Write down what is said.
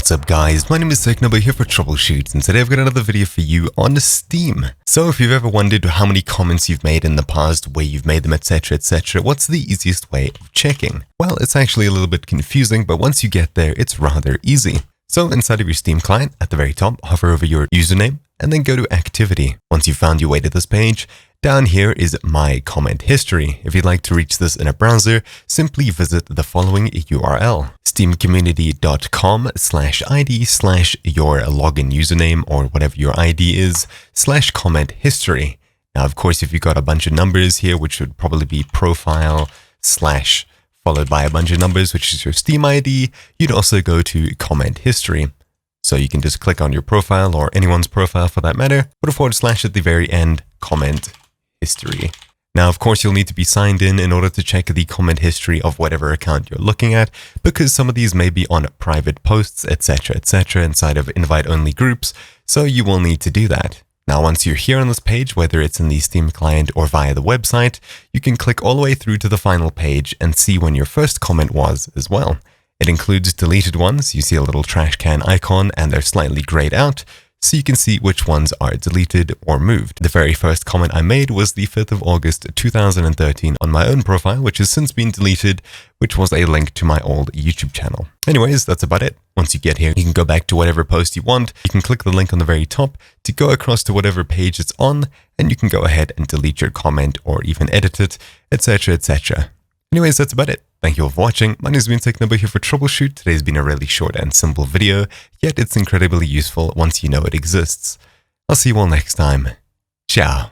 What's up guys, my name is Technobo here for TroubleChute, and today I've got another video for you on Steam. So if you've ever wondered how many comments you've made in the past, where you've made them, etc, what's the easiest way of checking? Well, it's actually a little bit confusing, but once you get there, it's rather easy. So inside of your Steam client, at the very top, hover over your username, and then go to Activity. Once you've found your way to this page, down here is My Comment History. If you'd like to reach this in a browser, simply visit the following URL: steamcommunity.com/id/your login username, or whatever your ID is, /comment history. Now, of course, if you've got a bunch of numbers here, which would probably be profile / followed by a bunch of numbers, which is your Steam ID, you'd also go to comment history. So you can just click on your profile, or anyone's profile for that matter, put a / at the very end, comment history. Now, of course, you'll need to be signed in order to check the comment history of whatever account you're looking at, because some of these may be on private posts, etc, inside of invite-only groups, so you will need to do that. Now, once you're here on this page, whether it's in the Steam client or via the website, you can click all the way through to the final page and see when your first comment was as well. It includes deleted ones. You see a little trash can icon and they're slightly grayed out, so you can see which ones are deleted or moved. The very first comment I made was the 5th of August 2013 on my own profile, which has since been deleted, which was a link to my old YouTube channel. Anyways, that's about it. Once you get here, you can go back to whatever post you want. You can click the link on the very top to go across to whatever page it's on, and you can go ahead and delete your comment or even edit it, etc. Anyways, that's about it. Thank you all for watching. My name has been Technobo here for TroubleChute. Today's been a really short and simple video, yet it's incredibly useful once you know it exists. I'll see you all next time. Ciao.